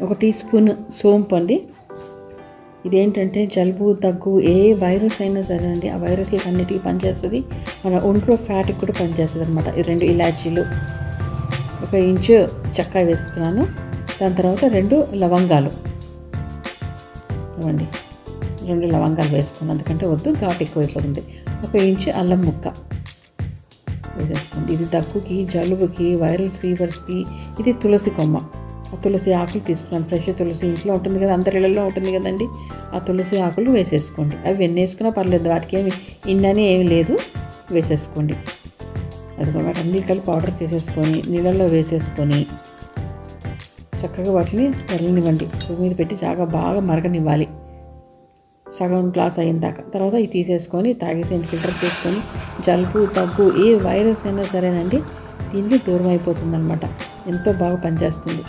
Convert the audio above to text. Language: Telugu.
1 టీ స్పూన్ సోంపు అండి. ఇదేంటంటే జలుబు దగ్గు ఏ వైరస్ అయినా సరే అండి, ఆ వైరస్లకి అన్నిటికీ పనిచేస్తుంది. మన ఒంట్లో ఫ్యాట్కి కూడా పనిచేస్తుంది అనమాట. ఈ 2 ఇలాచీలు, 1 ఇంచు చెక్క వేసుకున్నాను. దాని తర్వాత 2 లవంగాలు ఇవ్వండి. 2 లవంగాలు వేసుకున్నాను, ఎందుకంటే వద్దు ఘాటు ఎక్కువైపోతుంది. 1 ఇంచు అల్లం ముక్క వేసేసుకోండి. ఇది దగ్గుకి, జలుబుకి, వైరల్ ఫీవర్స్కి ఇది తులసి కొమ్మ. ఆ తులసి ఆకులు తీసుకున్నాను. ఫ్రెష్ తులసి ఇంట్లో ఉంటుంది కదా, అందరి ఇళ్ళల్లో ఉంటుంది కదండి. ఆ తులసి ఆకులు వేసేసుకోండి. అవి ఎన్ని వేసుకున్నా పర్లేదు, వాటికి ఏమి ఇన్నని ఏమి లేదు, వేసేసుకోండి. అది కూడా వాటి అన్ని కలిపి పౌడర్ చేసేసుకొని నీళ్ళల్లో వేసేసుకొని చక్కగా వాటిని తెల్లనివ్వండి. స్టవ్ మీద పెట్టి బాగా మరగనివ్వాలి, సగం గ్లాస్ అయిన దాకా. తర్వాత ఇది తీసేసుకొని తాగేసి ఫిల్టర్ చేసుకొని జలుబు దగ్గు ఏ వైరస్ అయినా సరేనండి దీనికి దూరం అయిపోతుంది అనమాట. ఎంతో బాగా పనిచేస్తుంది.